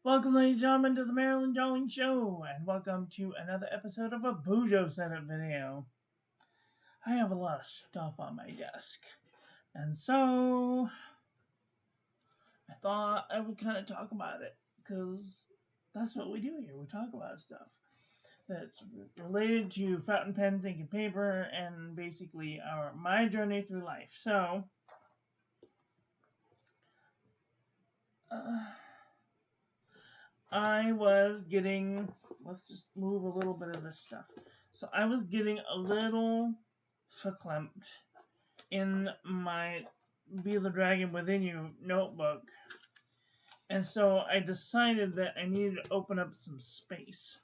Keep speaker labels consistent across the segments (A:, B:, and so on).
A: Welcome, ladies and gentlemen, to the Marilyn Jolling Show, and welcome to another episode of a Bujo setup video. I have a lot of stuff on my desk, and so I thought I would kind of talk about it, because that's what we do here. We talk about stuff that's related to fountain pens, ink, and paper, and basically my journey through life. So, I was getting, let's just move a little bit of this stuff. So I was getting a little verklempt in my Be the Dragon Within You notebook. And so I decided that I needed to open up some space.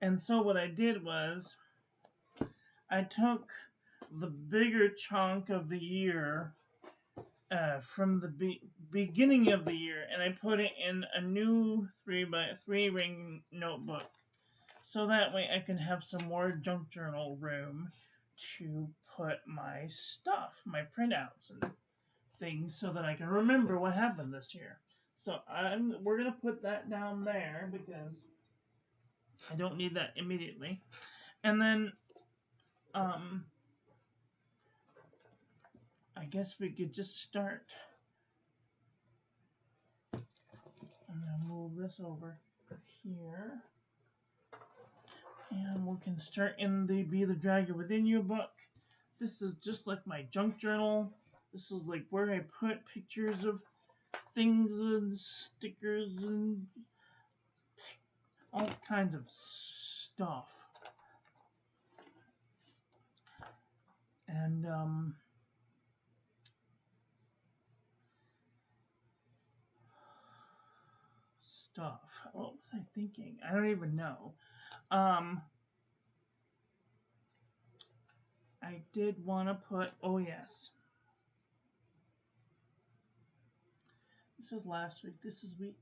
A: And so what I did was I took the bigger chunk of the year from the beginning of the year, and I put it in a new 3x3 ring notebook, so that way I can have some more junk journal room to put my stuff, my printouts and things, so that I can remember what happened this year. So we're gonna put that down there because I don't need that immediately. And then I guess we could just start. I'm gonna move this over here, and we can start in the Be the Dragon Within You book. This is just like my junk journal. This is like where I put pictures of things and stickers and all kinds of stuff. And stuff. What was I thinking? I don't even know. I did want to put, oh yes. This is last week. This is week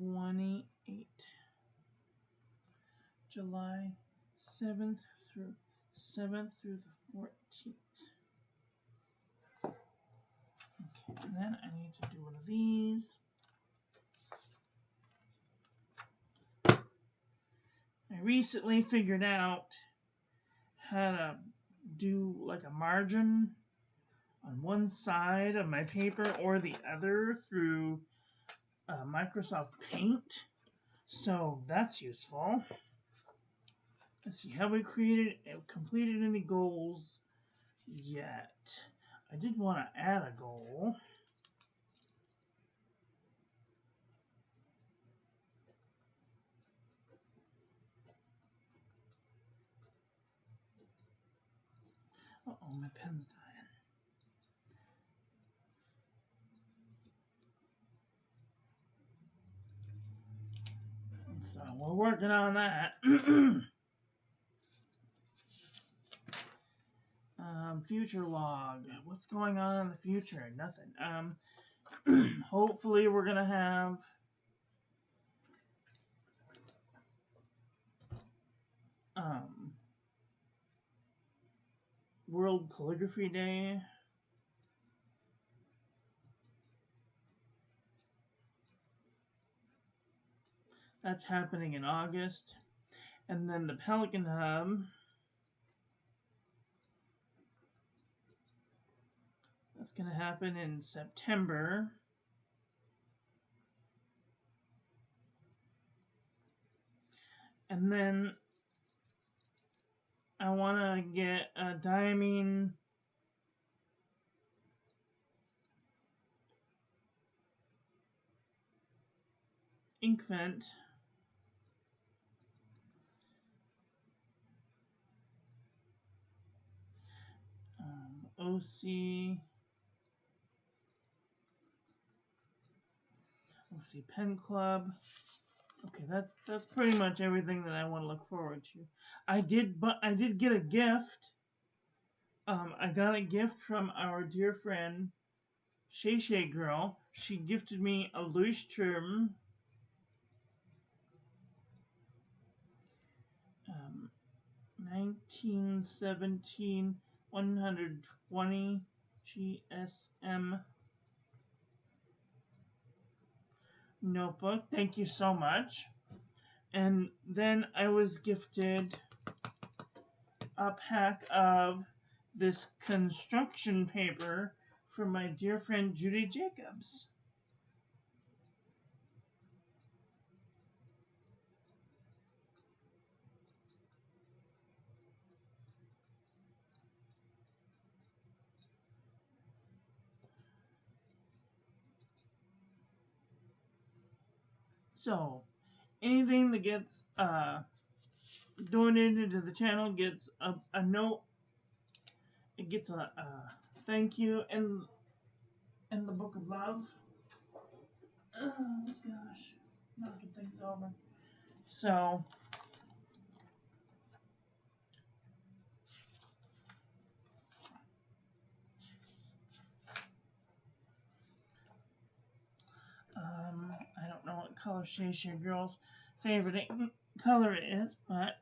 A: 28. July 7th through the 14th. Okay, and then I need to do one of these. I recently figured out how to do like a margin on one side of my paper or the other through Microsoft Paint. So that's useful. Let's see, have we completed any goals yet? I did want to add a goal. Uh-oh, my pen's dying. So we're working on that. Future log. What's going on in the future? Nothing. Hopefully we're gonna have World Calligraphy Day. That's happening in August. And then the Pelican Hub. That's going to happen in September. And then I want to get a diamine ink vent. OC Pen Club. Okay, that's pretty much everything that I want to look forward to. I did get a gift. I got a gift from our dear friend Shay Shay Girl. She gifted me a Leuchtturm 1917 120 GSM notebook. Thank you so much. And then I was gifted a pack of this construction paper from my dear friend Judy Jacobs. So, anything that gets donated to the channel gets a note. It gets a thank you and the book of love. Oh gosh, knocking things over. So, I don't know what color Shay Shay Girl's favorite color is, but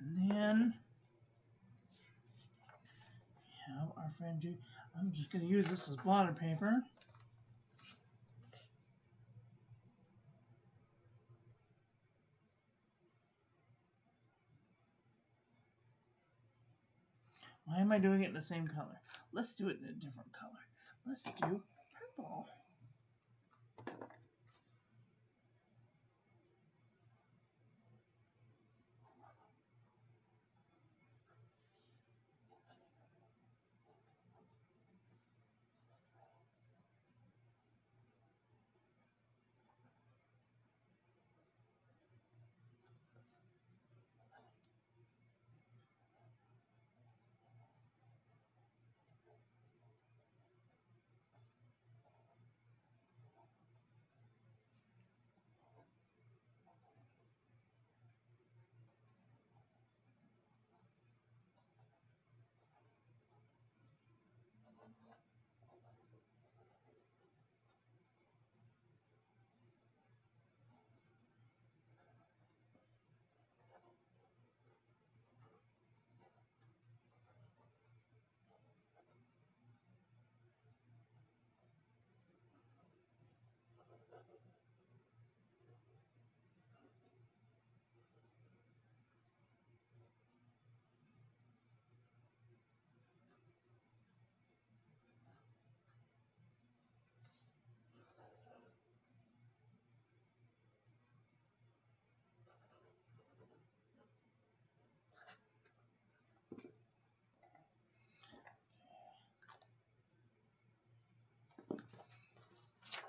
A: and then we have our friend Judy. I'm just going to use this as blotter paper. Why am I doing it in the same color? Let's do it in a different color. Let's do purple.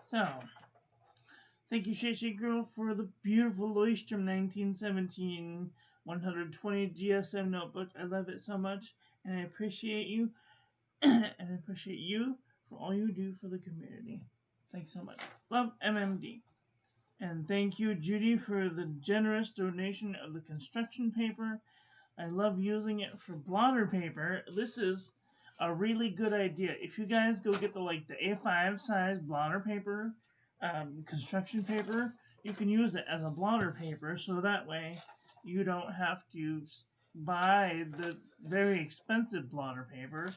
A: So, thank you, Shay Shay Girl, for the beautiful Leuchtturm 1917 120 GSM notebook. I love it so much, and I appreciate you, and I appreciate you for all you do for the community. Thanks so much. Love, MMD. And thank you, Judy, for the generous donation of the construction paper. I love using it for blotter paper. This is a really good idea. If you guys go get the A5 size blotter paper, construction paper, you can use it as a blotter paper, so that way you don't have to buy the very expensive blotter paper,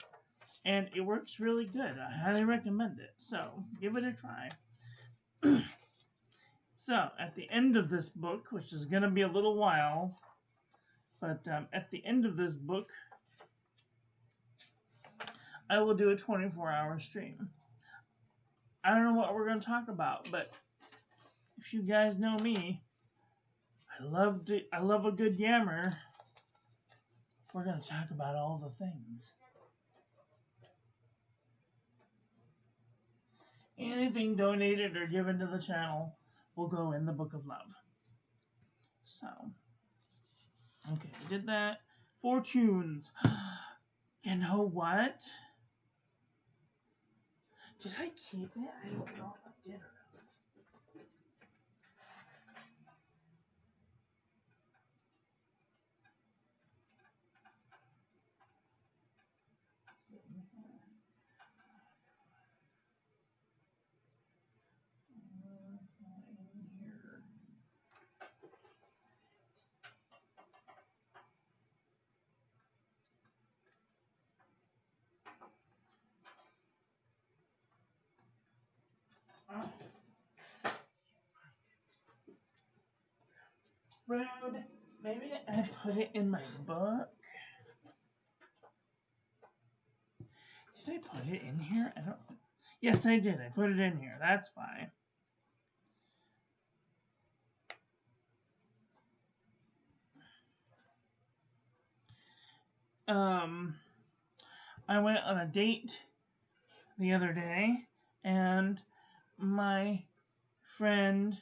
A: and it works really good. I highly recommend it. So give it a try. So at the end of this book, which is going to be a little while, but at the end of this book, I will do a 24-hour stream. I don't know what we're going to talk about, but if you guys know me, I love a good yammer. We're going to talk about all the things. Anything donated or given to the channel will go in the Book of Love. So, okay, I did that. Fortunes. You know what? Did I keep it? I don't know if I did or not. Rude. Maybe I put it in my book. Did I put it in here? I don't. Yes, I did. I put it in here. That's fine. I went on a date the other day, and my friend,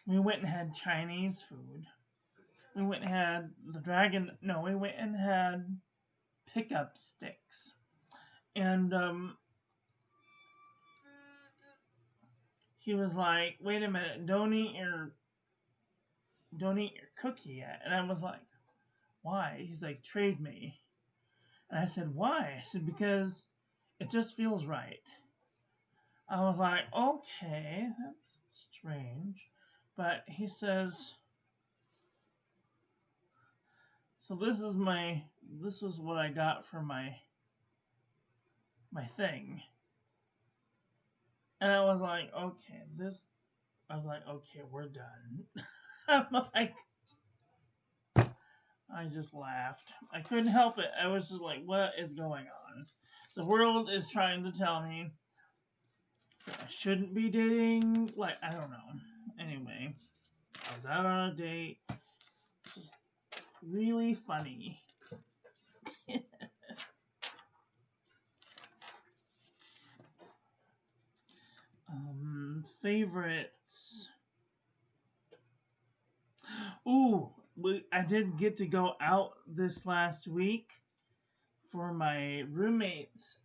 A: we went and had Chinese food. We went and had we went and had pickup sticks. And he was like, wait a minute, don't eat your cookie yet. And I was like, why? He's like, trade me. And I said, why? I said, because it just feels right. I was like, okay, that's strange. But he says, so this was what I got for my thing. And I was like, okay, we're done. I'm like, I just laughed. I couldn't help it. I was just like, what is going on? The world is trying to tell me that I shouldn't be dating. I don't know. Anyway, I was out on a date. It's just really funny. Favorites. Ooh, I did get to go out this last week for my roommate's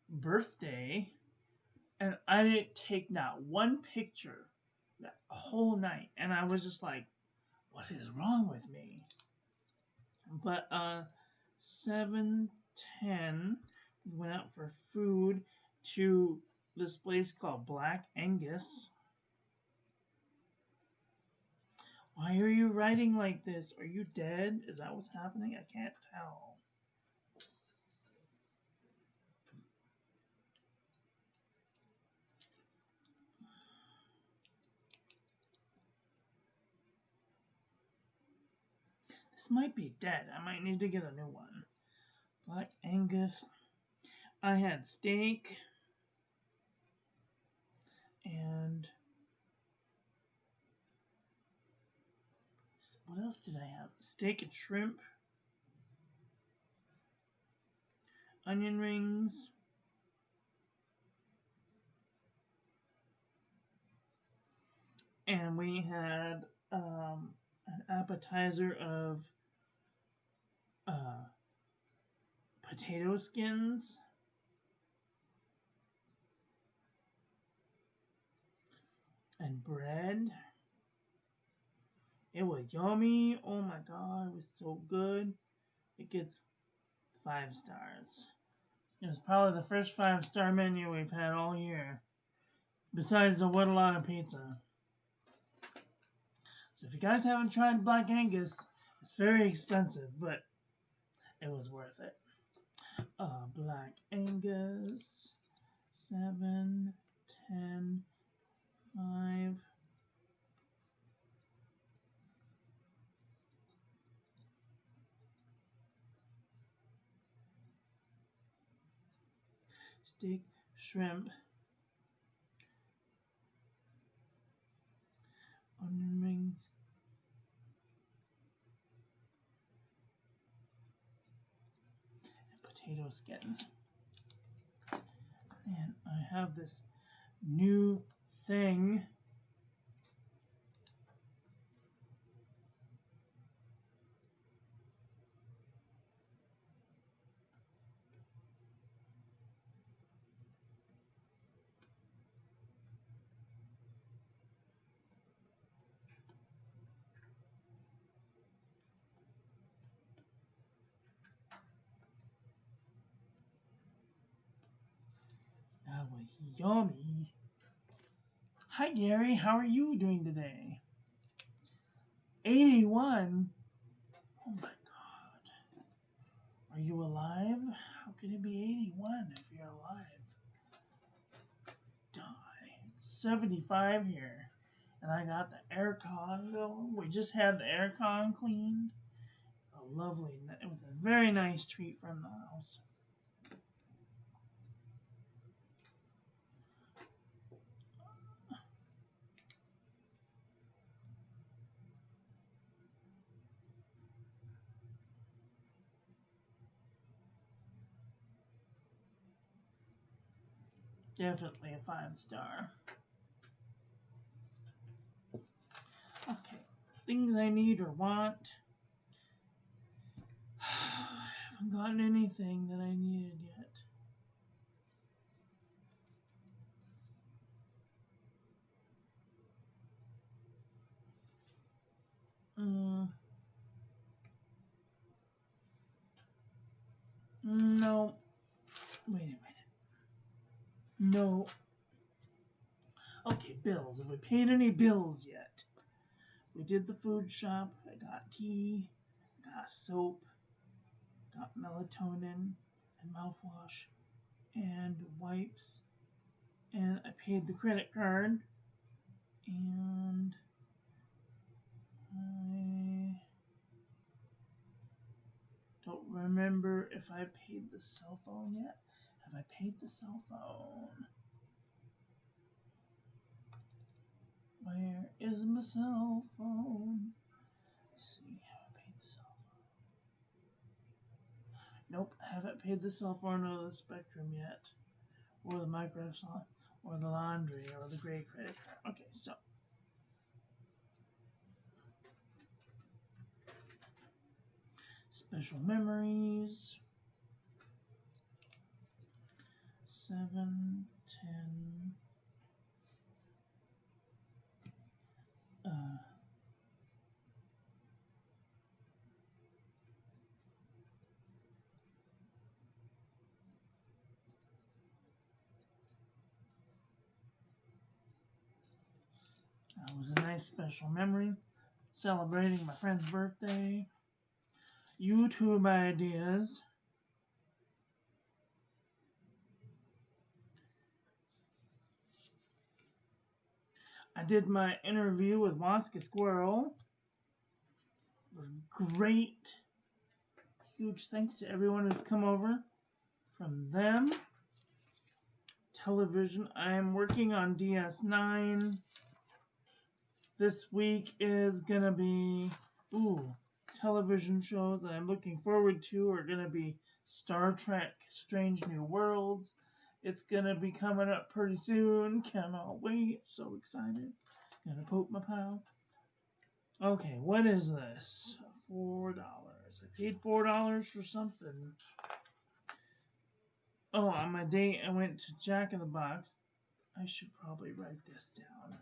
A: birthday, and I didn't take not one picture that whole night, and I was just like, what is wrong with me? But 7:10, we went out for food to this place called Black Angus. Why are you writing like this? Are you dead? Is that what's happening? I can't tell. This might be dead. I might need to get a new one. Black Angus. I had steak and what else did I have? Steak and shrimp, onion rings, and we had an appetizer of potato skins. And bread. It was yummy. Oh my god, it was so good. it gets 5 stars. It was probably the first 5-star menu we've had all year, besides the What a Lot of Pizza. So if you guys haven't tried Black Angus, it's very expensive, but it was worth it. Black Angus, 7, 10, 5. Steak, shrimp, onion rings, and potato skins. And I have this new thing. That was yummy. Hi Gary, how are you doing today? 81? Oh my god. Are you alive? How can it be 81 if you're alive? Die. It's 75 here. And I got the aircon going. We just had the aircon cleaned. A lovely, it was a very nice treat from the house. Definitely a 5-star. Okay, things I need or want. I haven't gotten anything that I needed yet. No. Wait a minute. No. Okay, bills. Have we paid any bills yet? We did the food shop. I got tea. Got soap. Got melatonin and mouthwash and wipes. And I paid the credit card. And I don't remember if I paid the cell phone yet. Have I paid the cell phone? Where is my cell phone? Let's see, have I paid the cell phone? Nope, I haven't paid the cell phone or the Spectrum yet. Or the Microsoft, or the laundry, or the gray credit card. Okay, so. Special memories. 7, 10. That was a nice special memory. Celebrating my friend's birthday. YouTube ideas. I did my interview with Mosca Squirrel. It was great. Huge thanks to everyone who's come over from them. Television. I'm working on DS9. This week is going to be television shows that I'm looking forward to are going to be Star Trek Strange New Worlds. It's going to be coming up pretty soon. Cannot wait. So excited. Gonna poke my pal. Okay, what is this? $4. I paid $4 for something. Oh, on my date I went to Jack in the Box. I should probably write this down.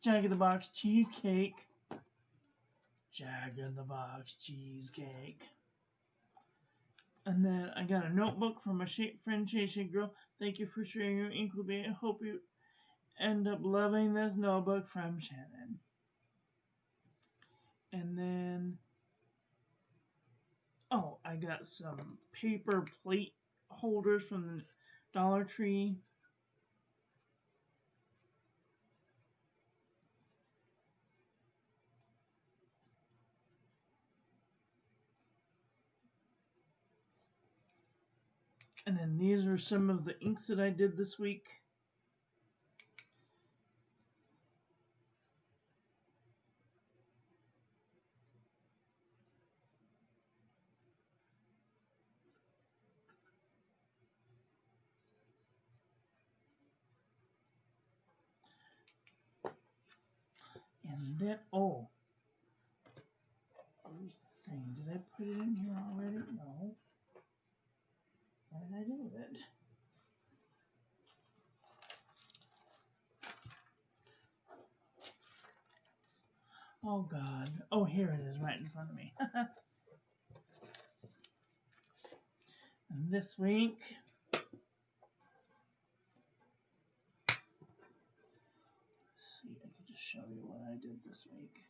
A: Jack-in-the-Box cheesecake. Jack-in-the-Box cheesecake. And then I got a notebook from my friend Shay Girl. Thank you for sharing your ink with me. I hope you end up loving this notebook from Shannon. And then, oh, I got some paper plate holders from the Dollar Tree. And then these are some of the inks that I did this week. And then, oh, here's the thing. Did I put it in here already? No. What did I do with it? Oh, God. Oh, here it is right in front of me. And this week, let's see, I can just show you what I did this week.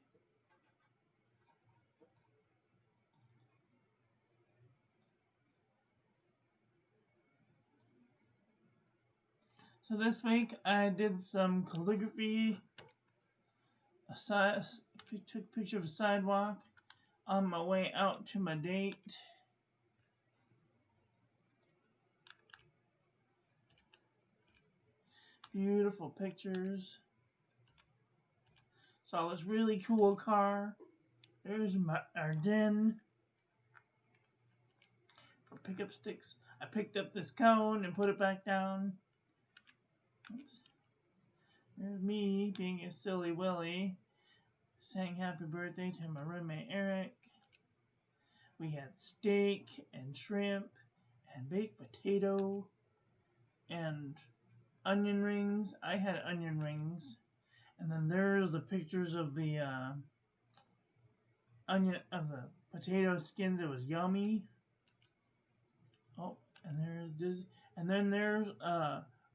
A: So this week, I did some calligraphy. Took a picture of a sidewalk on my way out to my date. Beautiful pictures. Saw this really cool car. There's our den. For pickup sticks. I picked up this cone and put it back down. Oops. There's me being a silly Willy. Saying happy birthday to my roommate Eric. We had steak and shrimp and baked potato and onion rings. I had onion rings. And then there's the pictures of the potato skins. It was yummy. Oh, and there's this, and then there's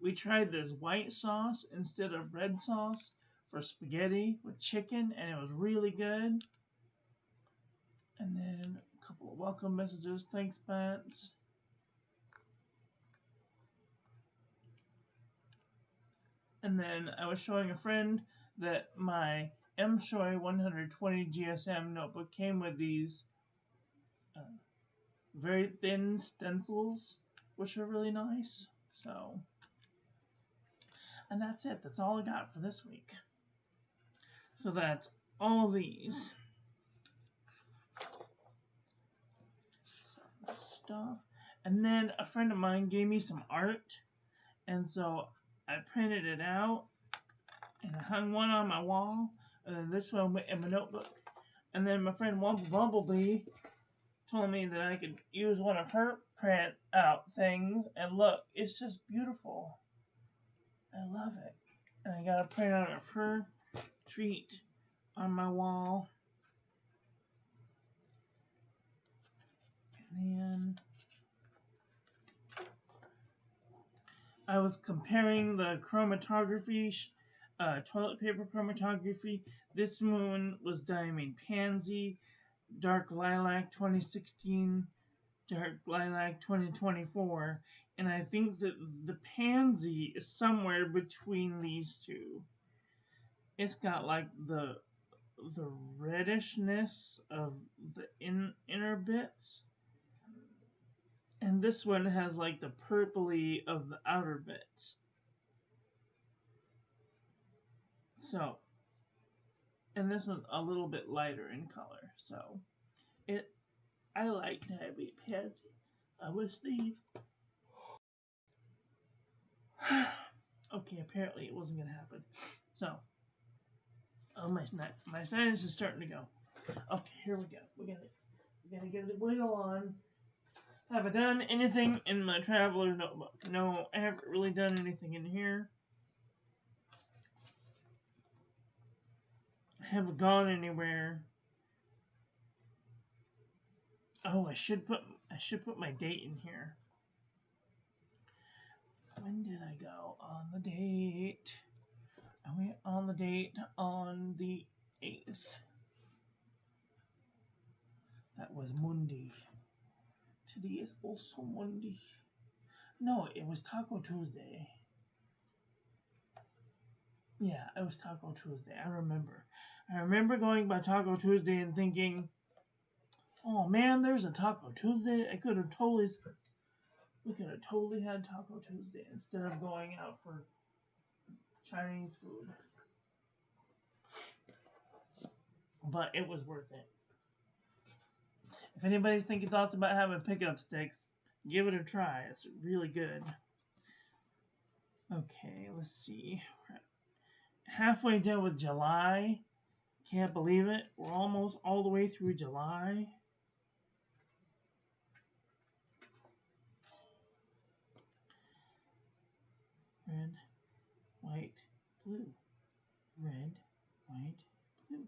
A: we tried this white sauce instead of red sauce for spaghetti with chicken, and it was really good. And then a couple of welcome messages. Thanks, Bats. And then I was showing a friend that my M-Shoy 120 GSM notebook came with these very thin stencils, which are really nice. So, and that's it. That's all I got for this week. So that's all these. Some stuff. And then a friend of mine gave me some art. And so I printed it out. And I hung one on my wall. And then this one went in my notebook. And then my friend Bumblebee told me that I could use one of her print out things. And look, it's just beautiful. I love it. And I got a print out of her treat on my wall. And then I was comparing the chromatography, toilet paper chromatography. This one was Diamond Pansy, Dark Lilac 2016, Dark Lilac 2024. And I think that the Pansy is somewhere between these two. It's got like the reddishness of the inner bits. And this one has like the purpley of the outer bits. So, and this one's a little bit lighter in color. So, I like Diamond Pansy. I wish these. Okay, apparently it wasn't gonna happen. So, oh my sinus is starting to go. Okay, here we go. We gotta get the wiggle on. Have I done anything in my traveler's notebook? No, I haven't really done anything in here. haven't gone anywhere. Oh, I should put my date in here. When did I go on the date? I went on the date on the 8th. That was Monday. Today is also Monday. No, it was Taco Tuesday. Yeah, it was Taco Tuesday. I remember. I remember going by Taco Tuesday and thinking, oh man, there's a Taco Tuesday. We could have totally had Taco Tuesday instead of going out for Chinese food. But it was worth it. If anybody's thinking thoughts about having pickup sticks, give it a try. It's really good. Okay, let's see. Halfway done with July. Can't believe it. We're almost all the way through July. Red, white, blue. Red, white, blue.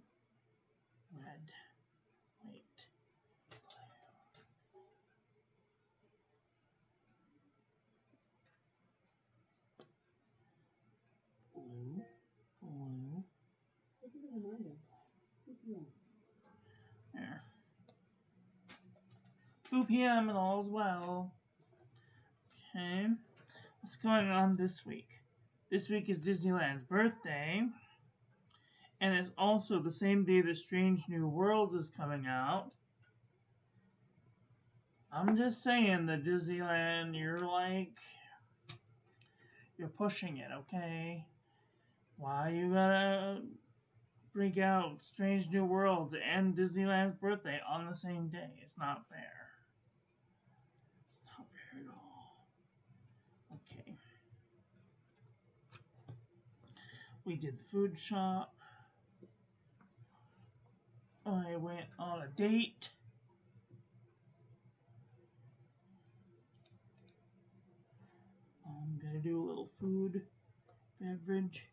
A: Red, white, blue, blue.
B: This is a reminder. 2 p.m.
A: There. 2 p.m. and all is well. Okay. What's going on this week? This week is Disneyland's birthday. And it's also the same day that Strange New Worlds is coming out. I'm just saying that Disneyland, you're pushing it, okay? Why you gotta bring out Strange New Worlds and Disneyland's birthday on the same day? It's not fair. It's not fair at all. Okay. We did the food shop. I went on a date. I'm gonna do a little food, beverage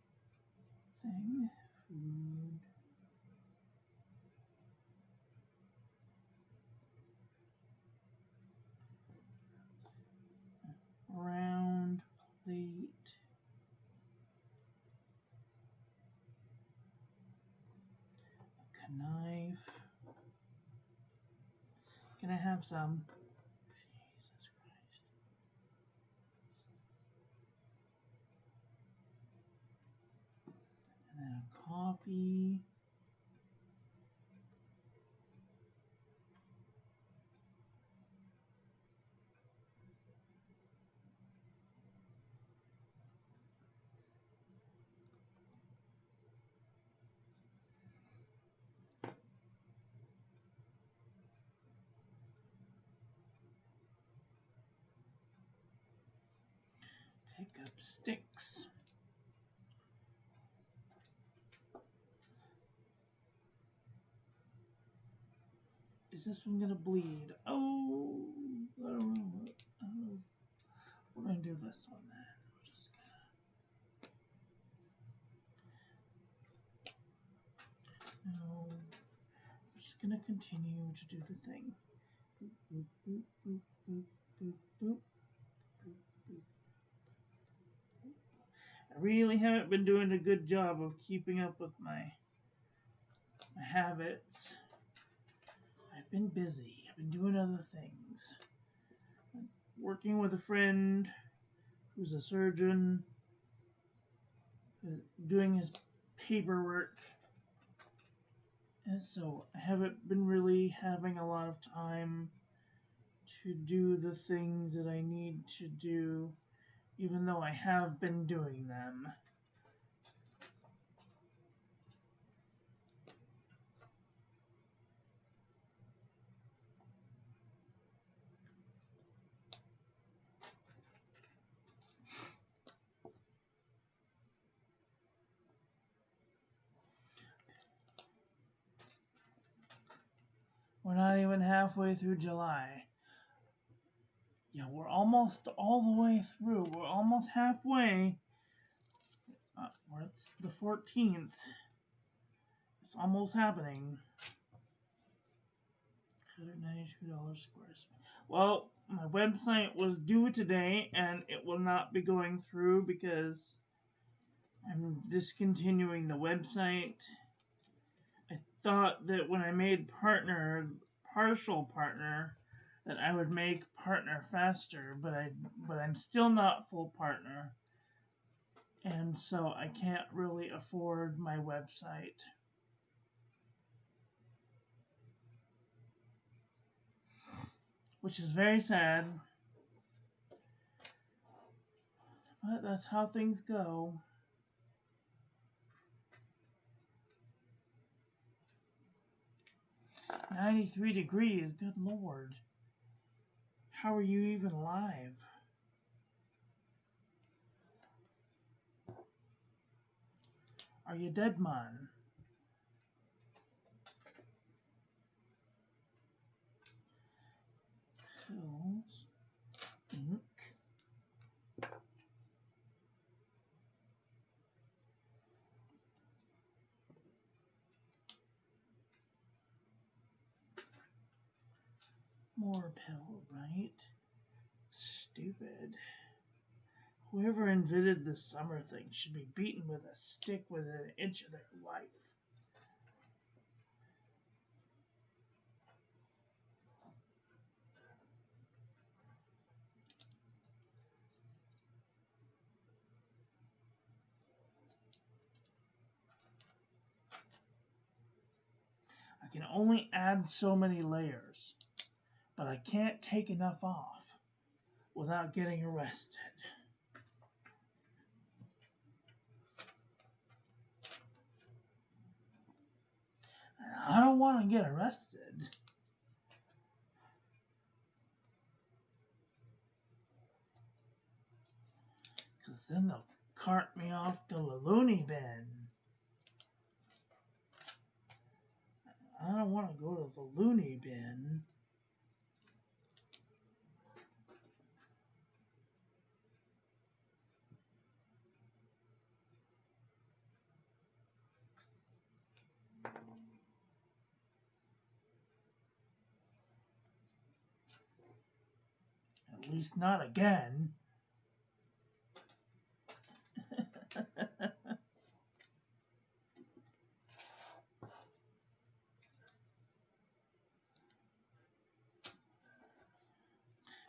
A: thing. Food. Round plate. A knife. Can I have some? Jesus Christ. And then a coffee. Pick up sticks. Is this one gonna bleed? Oh, I don't know. We're gonna do this one then. We're just gonna. No. We're just gonna continue to do the thing. Boop, boop, boop, boop, boop, boop, boop. I really haven't been doing a good job of keeping up with my habits. I've been busy. I've been doing other things. I'm working with a friend who's a surgeon, doing his paperwork. And so I haven't been really having a lot of time to do the things that I need to do, even though I have been doing them. We're not even halfway through July. Yeah, we're almost all the way through. We're almost halfway. It's the 14th. It's almost happening. $192 squares. Well, my website was due today and it will not be going through because I'm discontinuing the website. I thought that when I made partial partner, that I would make partner faster, but I'm still not full partner. And so I can't really afford my website. Which is very sad. But that's how things go. "93 degrees, good lord. How are you even alive?" "Are you dead, man?" Pills. Ink. More pill, right? Stupid. Whoever invented the summer thing should be beaten with a stick within an inch of their life. I can only add so many layers, but I can't take enough off without getting arrested. And I don't want to get arrested. Because then they'll cart me off to the loony bin. I don't want to go to the loony bin. At least not again.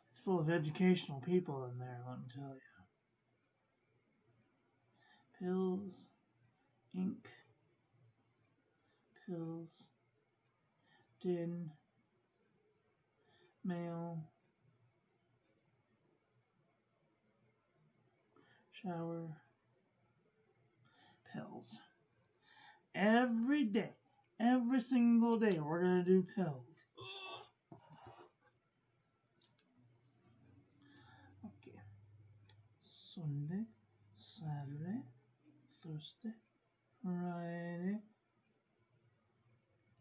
A: It's full of educational people in there, let me tell you. Pills, ink, pills, tin, mail, shower, pills. Every day, every single day, we're going to do pills. Okay. Sunday, Saturday, Thursday, Friday.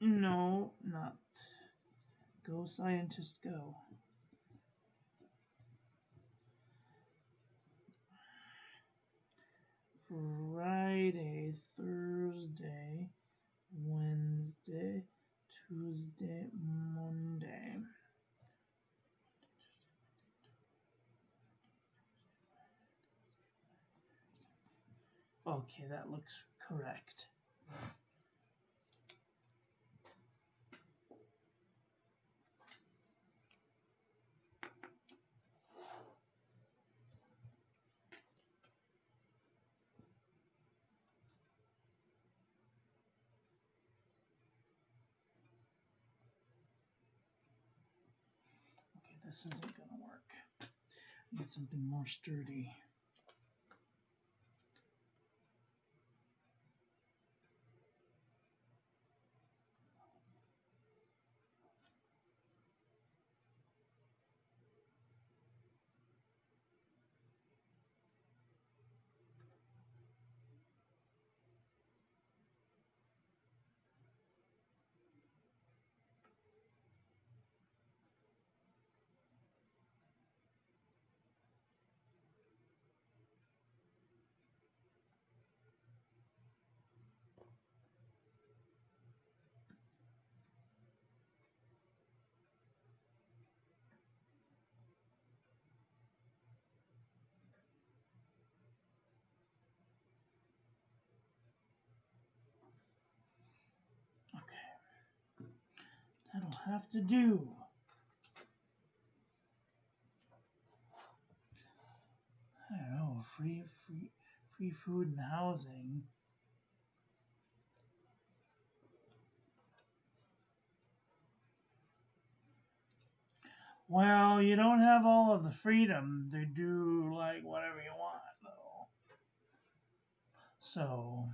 A: No, not. Go, scientist, go. Friday, Thursday, Wednesday, Tuesday, Monday. Okay, that looks correct. Okay, this isn't gonna work. Need something more sturdy. that'll have to do. I don't know, free food and housing. Well, you don't have all of the freedom to do like whatever you want, though. So,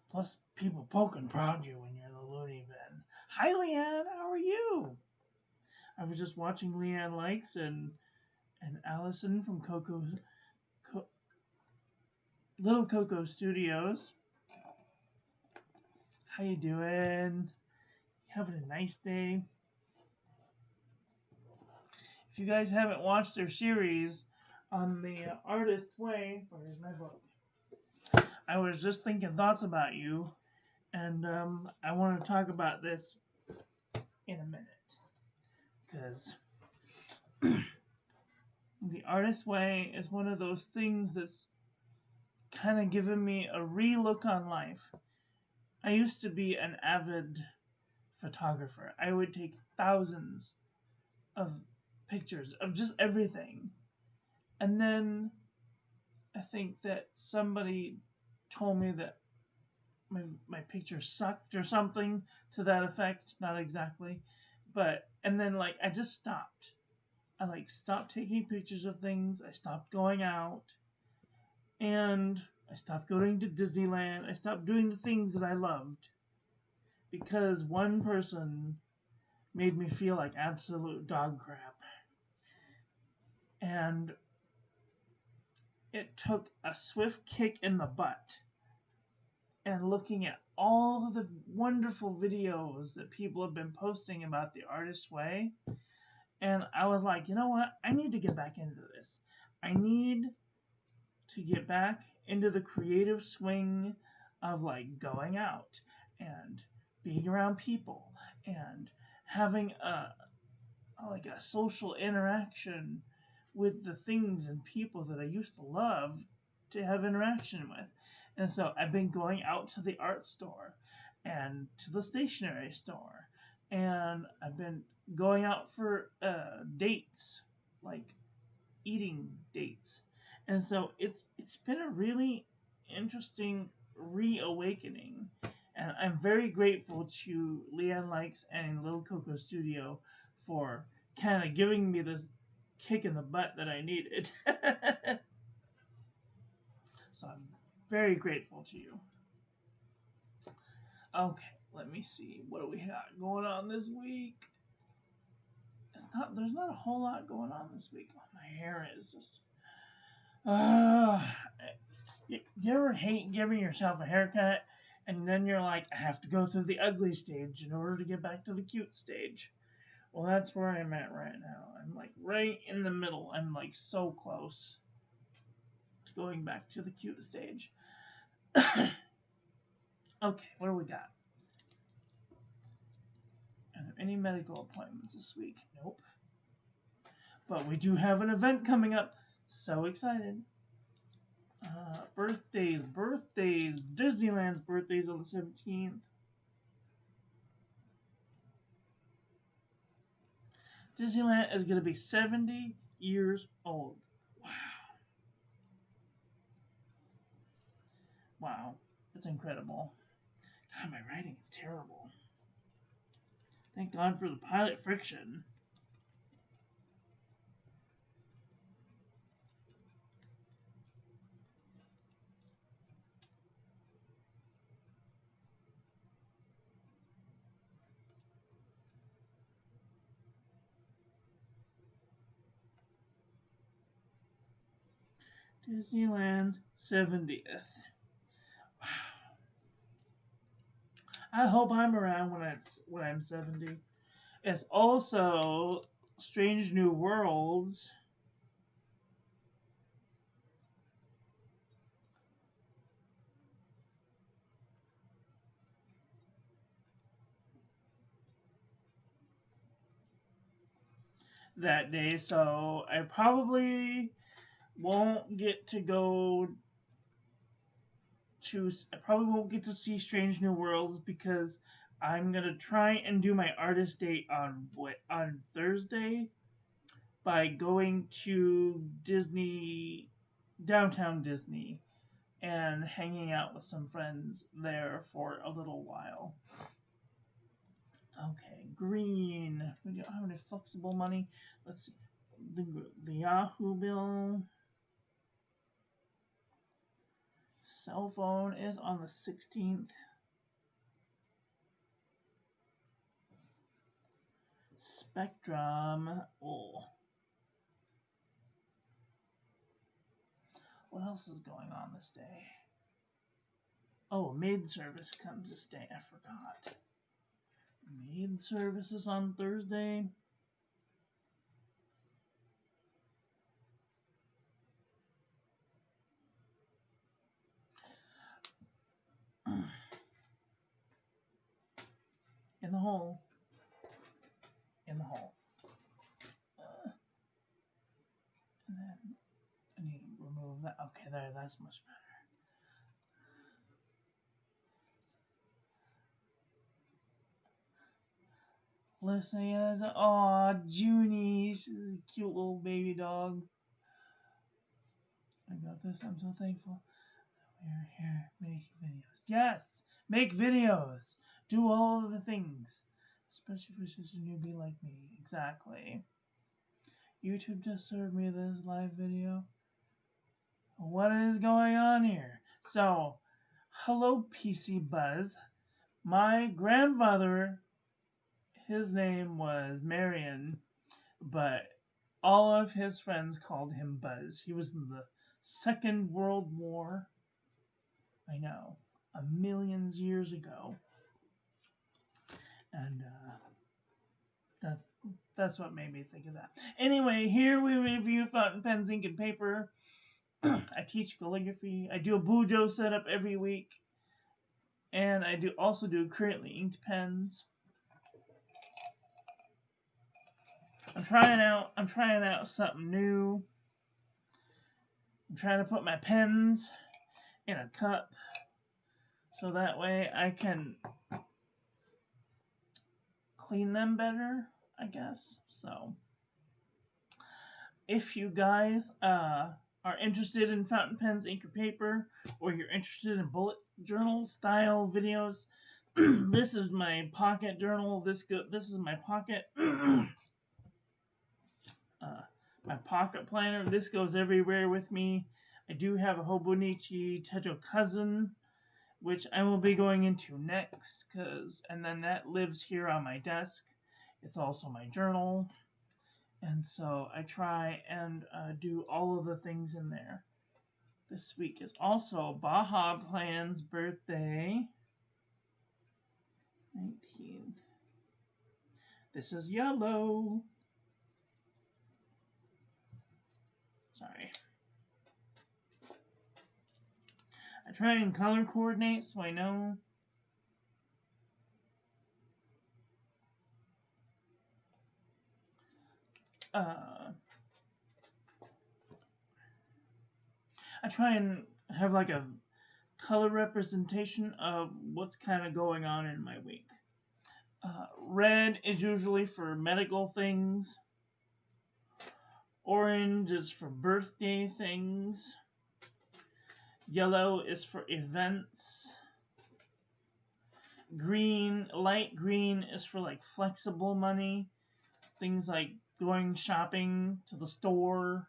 A: plus people poke and prod you when you're in the loony bin. Hi, Leanne, how are you? I was just watching Leanne Likes and Allison from Little Coco Studios. How you doing? Having a nice day? If you guys haven't watched their series on the Artist Way, where's my book? I was just thinking thoughts about you, and I want to talk about this in a minute, because the Artist Way is one of those things that's kind of given me a re-look on life. I used to be an avid photographer. I would take thousands of pictures of just everything. And then I think that somebody told me that my pictures sucked or something to that effect. Not exactly. And then like I just stopped. I like stopped taking pictures of things. I stopped going out. And I stopped going to Disneyland. I stopped doing the things that I loved. Because one person made me feel like absolute dog crap. And it took a swift kick in the butt. And looking at all the wonderful videos that people have been posting about the Artist's Way. And I was like, you know what? I need to get back into this. I need to get back into the creative swing of like going out and being around people and having a social interaction with the things and people that I used to love to have interaction with. And so I've been going out to the art store and to the stationery store, and I've been going out for dates, like eating dates. And so it's been a really interesting reawakening, and I'm very grateful to Leanne Likes and Little Coco Studio for kind of giving me this kick in the butt that I needed. So I'm very grateful to you. Okay, let me see. What do we got going on this week? There's not a whole lot going on this week. Oh, my hair is just you ever hate giving yourself a haircut and then you're like, I have to go through the ugly stage in order to get back to the cute stage? Well, that's where I'm at right now. I'm like right in the middle. I'm like so close to going back to the cute stage. Okay, what do we got? Are there any medical appointments this week? Nope. But we do have an event coming up. So excited. Birthdays. Disneyland's birthday's on the 17th. Disneyland is going to be 70 years old. Wow. That's incredible. God, my writing is terrible. Thank God for the pilot friction. Disneyland's 70th. Wow. I hope I'm around when I'm 70. It's also Strange New Worlds. That day, so I probably won't get to go choose. I probably won't get to see Strange New Worlds because I'm gonna try and do my artist date on Thursday by going to Disney, downtown Disney, and hanging out with some friends there for a little while. Okay, green. We don't have any flexible money. Let's see. The Yahoo bill. Cell phone is on the 16th. Spectrum. Oh. What else is going on this day? Oh, maid service comes this day. I forgot. Maid service is on Thursday. In the hole. In the hole. And then I need to remove that. Okay, there, that's much better. Listening as aw, Junie, she's a cute little baby dog. I got this. I'm so thankful. We're here making videos. Yes, make videos. Do all of the things, especially for such a newbie like me. Exactly. YouTube just served me this live video. What is going on here? So, hello PC Buzz. My grandfather, his name was Marion, but all of his friends called him Buzz. He was in the Second World War. I know, millions years ago. And that's what made me think of that. Anyway, here we review fountain pens, ink, and paper. I teach calligraphy. I do a Bujo setup every week. And I also do currently inked pens. I'm trying out something new. I'm trying to put my pens in a cup so that way I can clean them better, I guess. So if you guys are interested in fountain pens, ink, or paper, or you're interested in bullet journal style videos, this is my pocket journal. This is my pocket my pocket planner. This goes everywhere with me. I do have a Hobonichi Tejo cousin, which I will be going into next, and then that lives here on my desk. It's also my journal, and so I try and do all of the things in there. This week is also Baja Plan's birthday, 19th. This is yellow. Sorry. I try and color coordinate so I know. I try and have like a color representation of what's kind of going on in my week. Red is usually for medical things. Orange is for birthday things. Yellow is for events. Green, light green is for like flexible money. Things like going shopping to the store.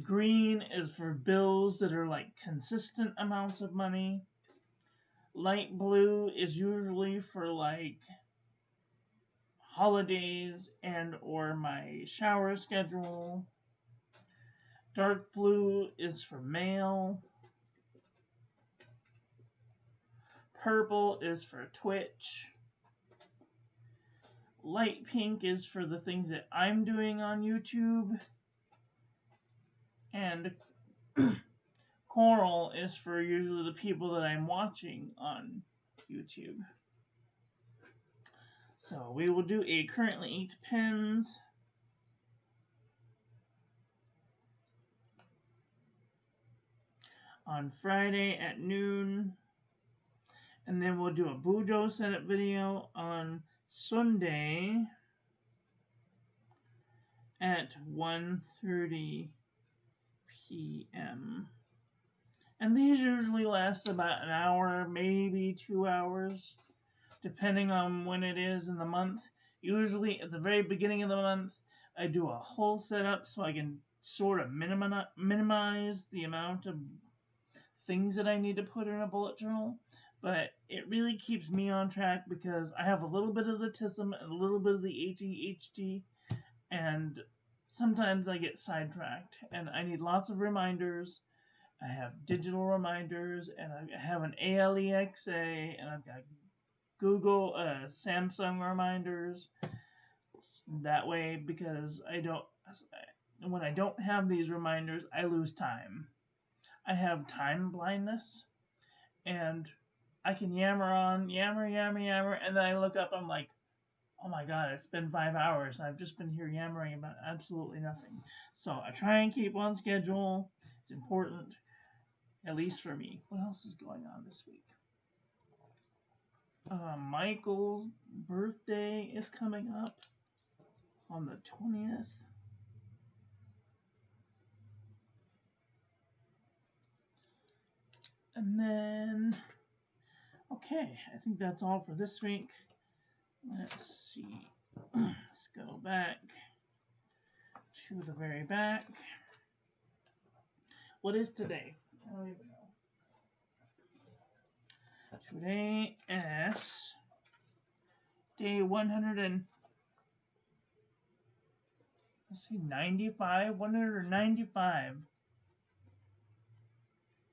A: Green is for bills that are like consistent amounts of money. Light blue is usually for like holidays and or my shower schedule. Dark blue is for mail. Purple is for Twitch. Light pink is for the things that I'm doing on YouTube. And coral is for usually the people that I'm watching on YouTube. So we will do a currently inked pens. on Friday at noon. And then we'll do a Bujo setup video on Sunday at 1:30 p.m. And these usually last about an hour, maybe 2 hours, depending on when it is in the month. Usually at the very beginning of the month, I do a whole setup so I can sort of minimize the amount of things that I need to put in a bullet journal. But it really keeps me on track because I have a little bit of the TISM and a little bit of the ADHD, and sometimes I get sidetracked and I need lots of reminders. I have digital reminders, and I have an Alexa, and I've got Google, Samsung reminders. That way, because when I don't have these reminders, I lose time. I have time blindness, and I can yammer, and then I look up, I'm like, oh my god, it's been 5 hours, and I've just been here yammering about absolutely nothing. So I try and keep on schedule. It's important, at least for me. What else is going on this week? Michael's birthday is coming up on the 20th. And then, okay, I think that's all for this week. Let's see. Let's go back to the very back. What is today? I don't even know. Today is day 195.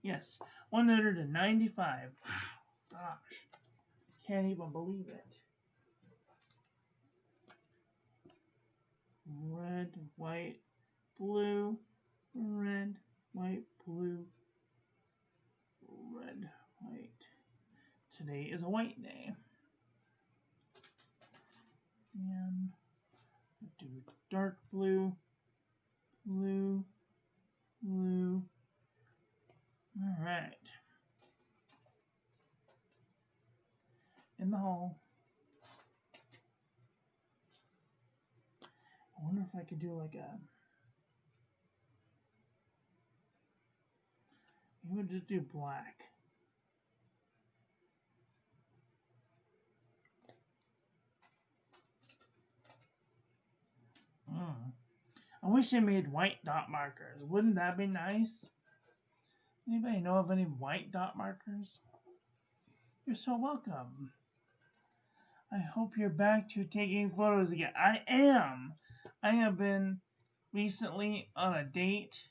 A: Yes, 195. Gosh, can't even believe it. Red, white, blue, red, white, blue, red, white. Today is a white day. And do dark blue, blue, blue. All right. In the hall. I wonder if I could do like a... You would just do black. I wish I made white dot markers. Wouldn't that be nice? Anybody know of any white dot markers? You're so welcome. I hope you're back to taking photos again. I am. I have been recently on a date,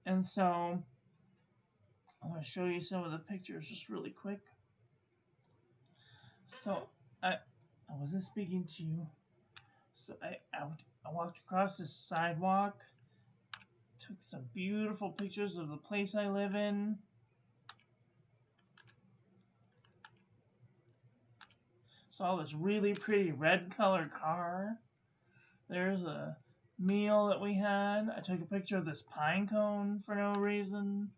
A: and so I want to show you some of the pictures just really quick. So I wasn't speaking to you. So I walked across this sidewalk, took some beautiful pictures of the place I live in. Saw this really pretty red colored car. There's a meal that we had. I took a picture of this pine cone for no reason.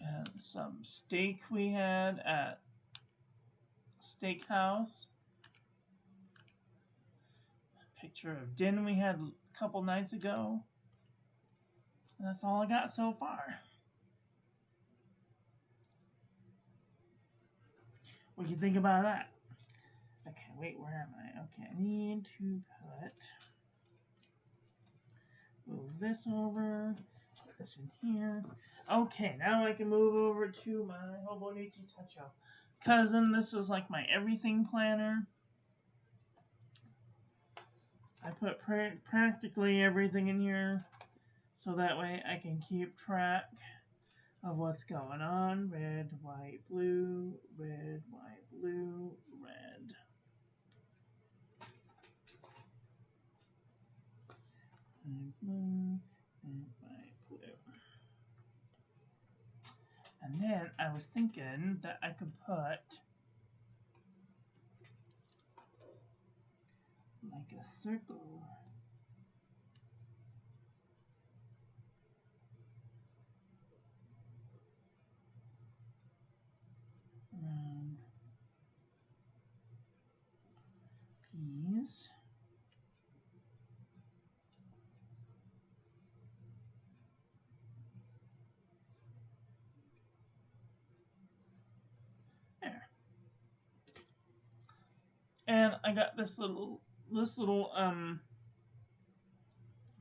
A: And some steak we had at Steakhouse. A picture of dinner we had a couple nights ago. And that's all I got so far. What do you think about that? Okay, wait, where am I? Okay, I need to move this over, put this in here. Okay, now I can move over to my Hobonichi Tacho cousin. This is like my everything planner. I put practically everything in here so that way I can keep track of what's going on. Red, white, blue, red, white, blue, red. Red, blue, red, white, blue. And then I was thinking that I could put like a circle And I got this little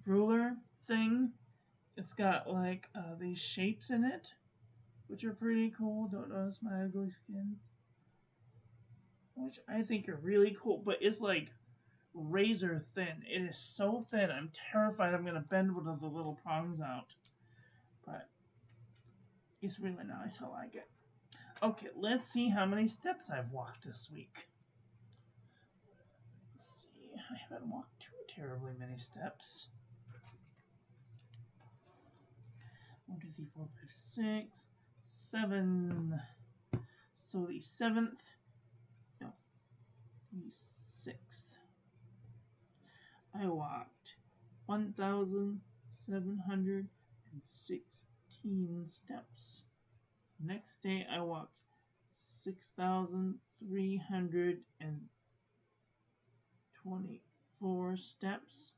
A: ruler thing. It's got like these shapes in it, which are pretty cool. Don't notice my ugly skin, which I think are really cool. But it's like razor thin. It is so thin. I'm terrified I'm gonna bend one of the little prongs out. But it's really nice. I like it. Okay, let's see how many steps I've walked this week. Let's see. I haven't walked too terribly many steps. 1, 2, 3, 4, 5, 6, 7. So the 7th, no, the 6th. I walked 1,716 steps. Next day I walked 6,324 steps.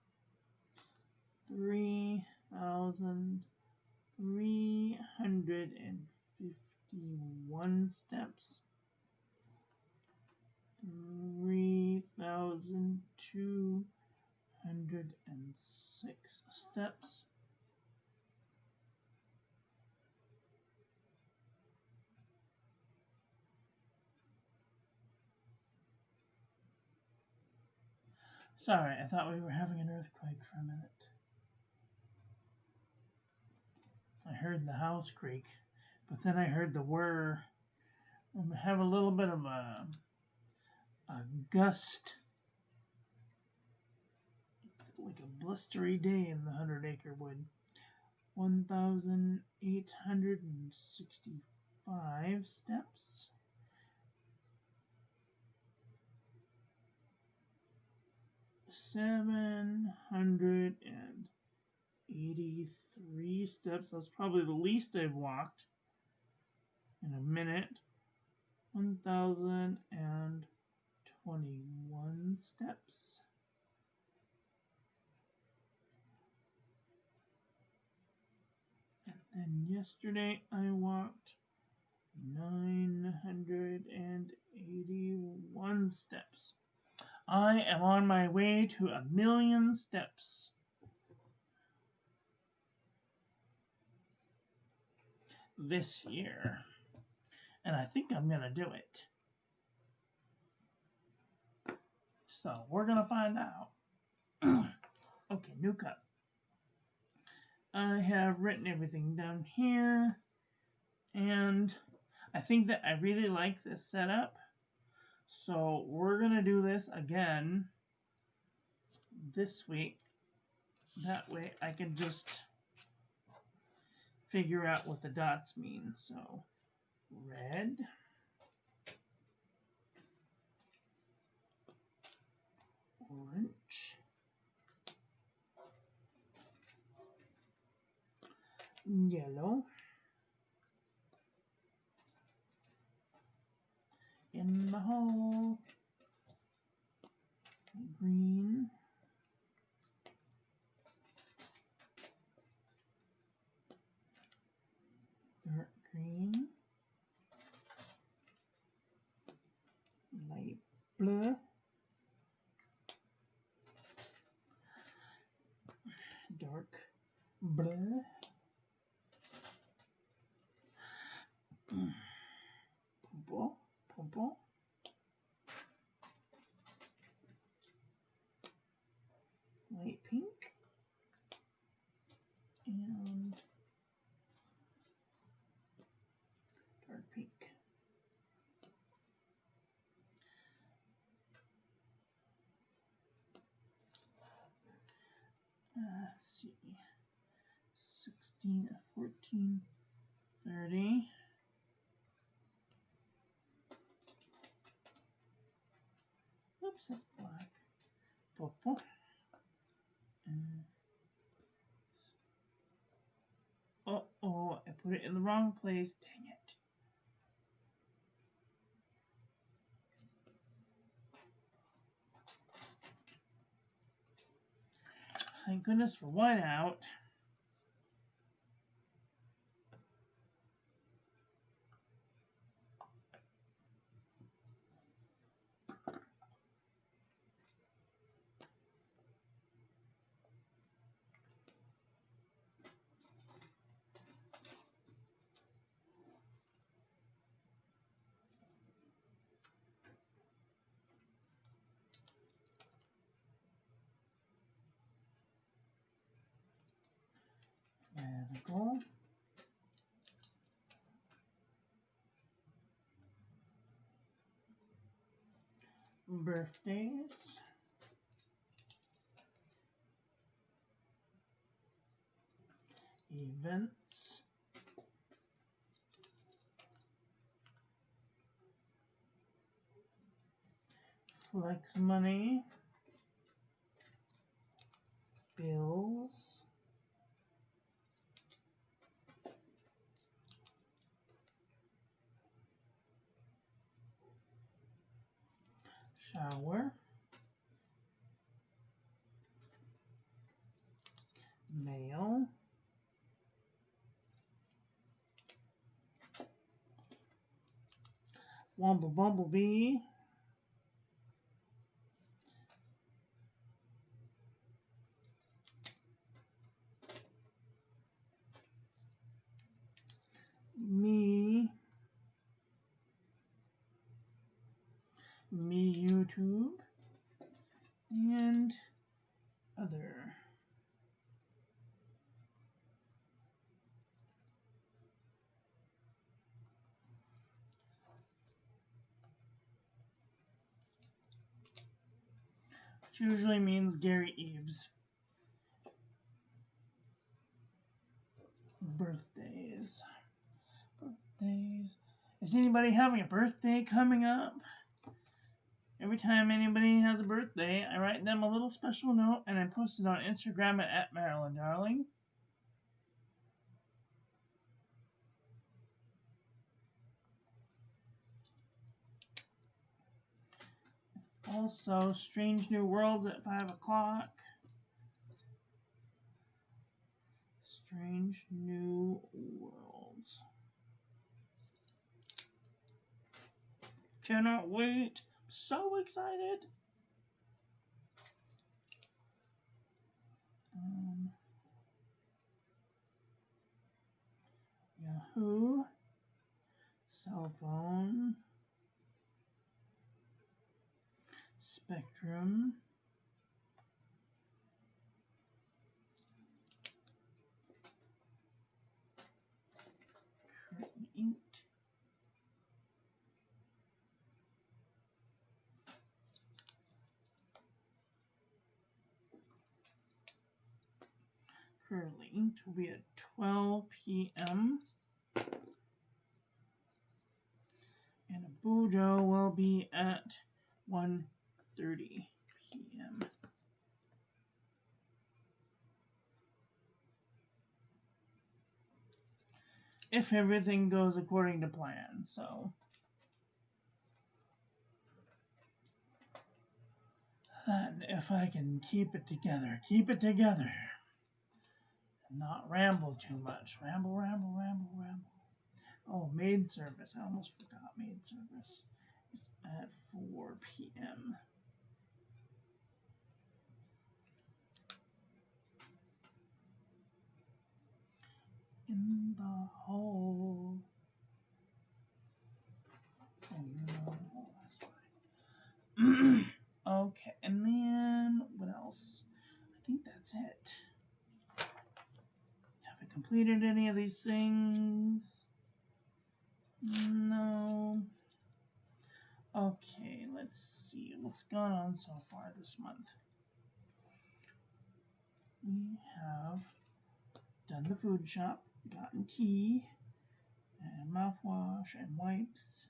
A: 3,351 steps. 3,206 steps. Sorry, I thought we were having an earthquake for a minute. I heard the house creak, but then I heard the whir. We have a little bit of a gust. It's like a blustery day in the 100-acre wood. 1,865 steps. 783 steps. That's probably the least I've walked in a minute. 1,021 steps. And then yesterday I walked 981 steps. I am on my way to 1,000,000 steps. This year. And I think I'm going to do it. So we're going to find out. Okay, new cup. I have written everything down here. And I think that I really like this setup. So we're going to do this again this week. That way I can just figure out what the dots mean. So red, orange, yellow, in the hole, green, dark green, light blue, dark blue, purple, purple, light pink, and dark pink. Let's see, 16, 14, 30. Oops, that's black. Purple. Uh-oh, I put it in the wrong place. Dang it. Thank goodness for whiteout. Nickel. Birthdays. Events. Flex money. Bills. Shower. Mail. Womble Bumblebee. Me. Me YouTube. And other. Which usually means Gary Eves. Birthdays. Birthdays. Is anybody having a birthday coming up? Every time anybody has a birthday, I write them a little special note and I post it on Instagram at Marilyn Darling. Also, Strange New Worlds at 5 o'clock. Strange New Worlds. Cannot wait. So excited. Yahoo. Cell phone. Spectrum. Create. Currently inked will be at 12 p.m. And a Bujo will be at 1:30 p.m. If everything goes according to plan, so. And if I can keep it together, and not ramble too much. Ramble. Oh, maid service. I almost forgot maid service. It's at 4 p.m. In the hole. Oh, no. Oh, that's fine. Okay, and then what else? I think that's it. Have I completed any of these things? No. Okay, let's see what's gone on so far this month. We have done the food shop, gotten tea, and mouthwash, and wipes,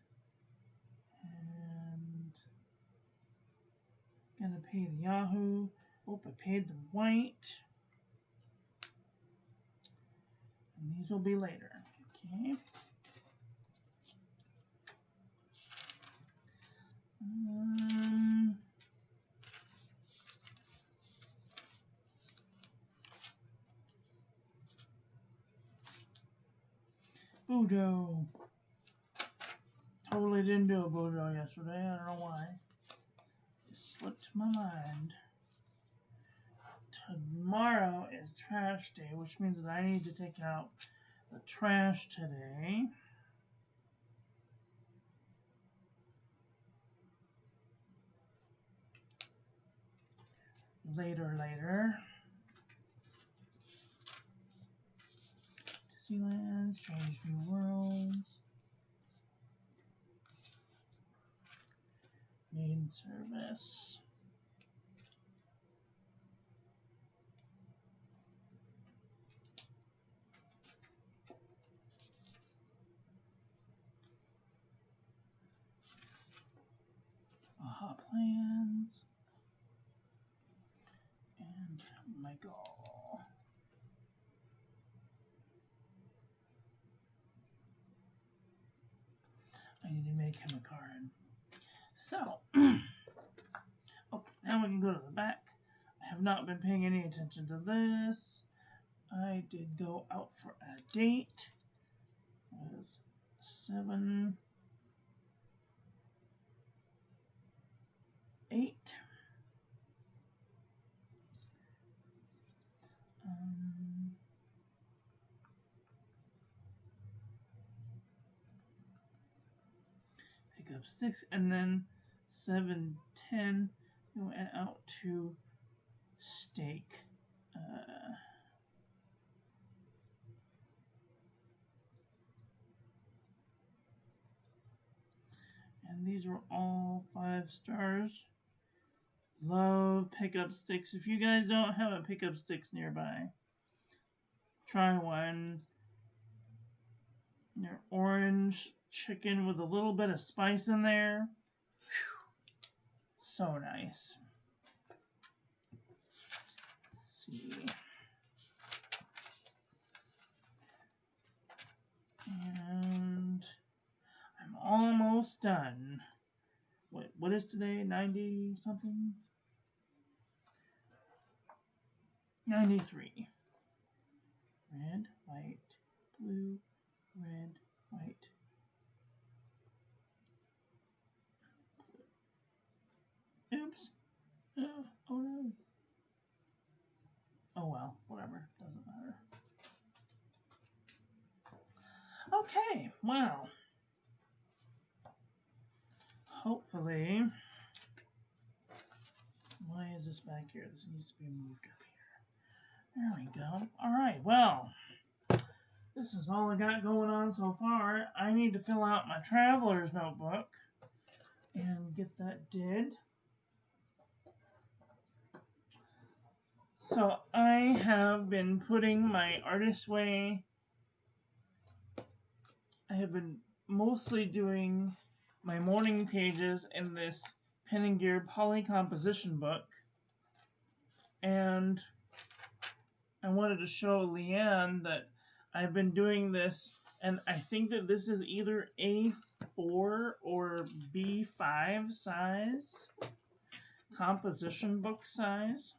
A: and gonna pay the Yahoo. Oh, I paid the white. And these will be later. Okay. Bujo. Totally didn't do a Bujo yesterday. I don't know why. It slipped my mind. Tomorrow is trash day, which means that I need to take out the trash today. Later. Sealands, Strange New Worlds, Main Service. Aha Plans. And Michael. I need to make him a card. So, oh, now we can go to the back. I have not been paying any attention to this. I did go out for a date. It was 7, 8. Pick up 6, and then 7, 10. We went out to Steak. And these were all 5 stars. Love pickup sticks. If you guys don't have a pickup sticks nearby, try one. Your orange chicken with a little bit of spice in there. Whew. So nice. Let's see. And I'm almost done. What is today? 90 something? 93. Red, white, blue, red, white. Oops. Oh no. Oh well, whatever. Doesn't matter. Okay, well. Hopefully. Why is this back here? This needs to be moved up here. There we go. Alright, well. This is all I got going on so far. I need to fill out my traveler's notebook and get that did. So I have been putting my Artist Way. I have been mostly doing my morning pages in this Pen and Gear Poly Composition book. And I wanted to show Leanne that I've been doing this, and I think that this is either A4 or B5 size, composition book size.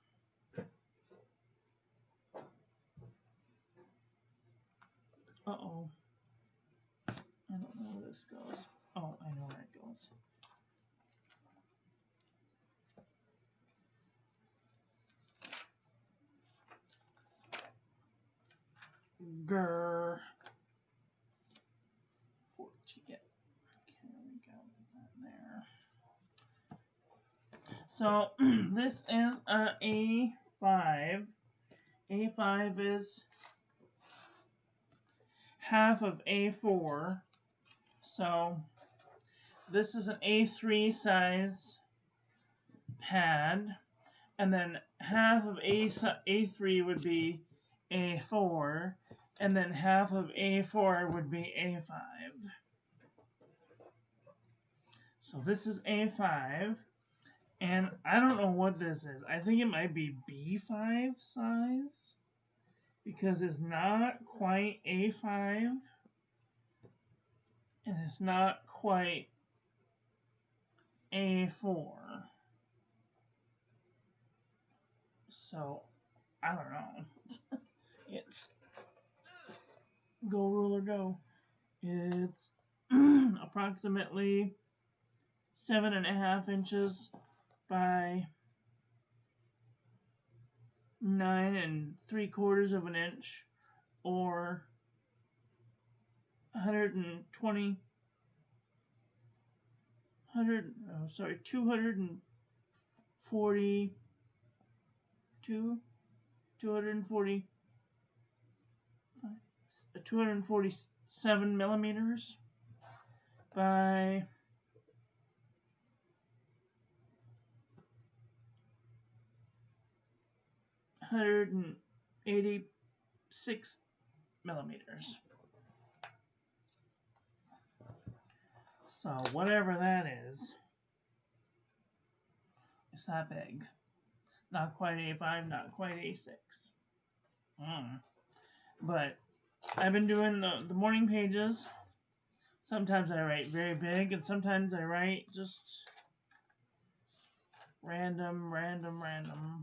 A: Uh-oh. I don't know where this goes. Oh, I know where it goes. Grr. 14. Okay, we go with that there. So this is a A5. A5 is half of A4. So this is an A3 size pad, and then half of A3 would be A4, and then half of A4 would be A5. So this is A5, and I don't know what this is. I think it might be B5 size, because it's not quite A5, and it's not quite A4. So, I don't know. It's go ruler go. It's approximately 7.5 inches by 9 3/4 of an inch, or 240 240 247 millimeters by 186 millimeters. So whatever that is, it's that big. Not quite A5, not quite A6. But I've been doing the morning pages. Sometimes I write very big, and sometimes I write just random, ramble.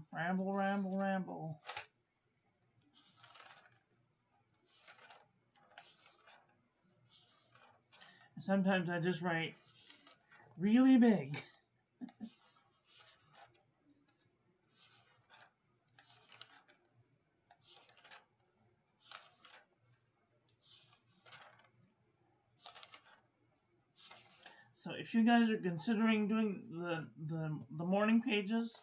A: And sometimes I just write really big. So if you guys are considering doing the morning pages,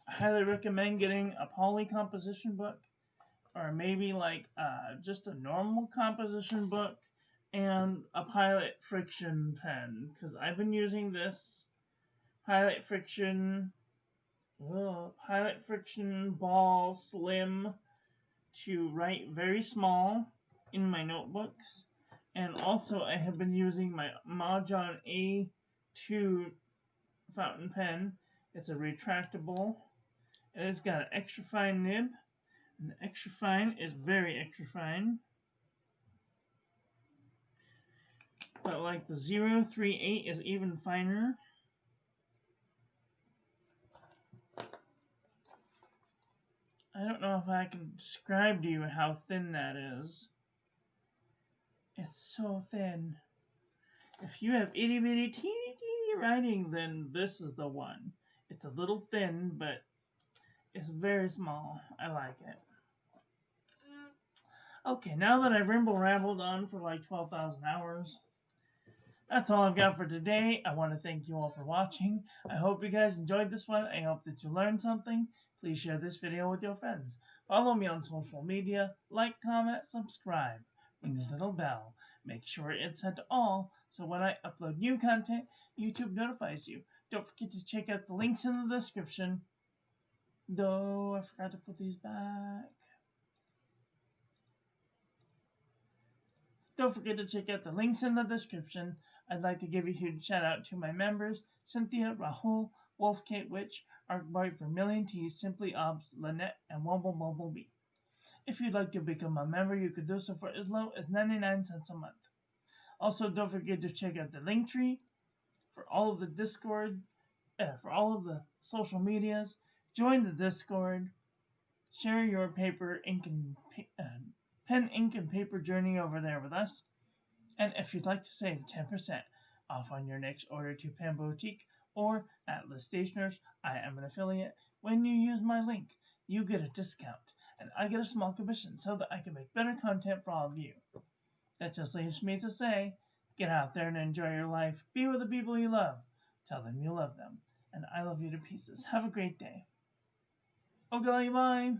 A: I highly recommend getting a poly composition book, or maybe like just a normal composition book and a Pilot Friction pen, because I've been using this Pilot Friction Ball Slim to write very small in my notebooks. And also I have been using my Mahjong A2 fountain pen. It's a retractable, and it's got an extra fine nib. And the extra fine is very extra fine. But like the 038 is even finer. I don't know if I can describe to you how thin that is. It's so thin. If you have itty bitty teeny writing, then this is the one. It's a little thin, but it's very small. I like it. Okay, now that I've rambled on for like 12,000 hours, that's all I've got for today. I want to thank you all for watching. I hope you guys enjoyed this one. I hope that you learned something. Please share this video with your friends. Follow me on social media. Like, comment, subscribe. Ring the little bell. Make sure it's set to all, so when I upload new content, YouTube notifies you. Don't forget to check out the links in the description. Though I forgot to put these back. Don't forget to check out the links in the description. I'd like to give a huge shout out to my members: Cynthia, Rahul, Wolf Kate Witch, Arcboy, Vermilion T, Simply Obs, Lynette, and Wobble Bee. If you'd like to become a member, you could do so for as low as 99 cents a month. Also, don't forget to check out the link tree for all of the Discord, for all of the social medias. Join the Discord. Share your pen, ink, and paper journey over there with us. And if you'd like to save 10% off on your next order to Pen Boutique or Atlas Stationers, I am an affiliate. When you use my link, you get a discount, and I get a small commission so that I can make better content for all of you. That just leaves me to say, get out there and enjoy your life. Be with the people you love. Tell them you love them. And I love you to pieces. Have a great day. Okay, bye.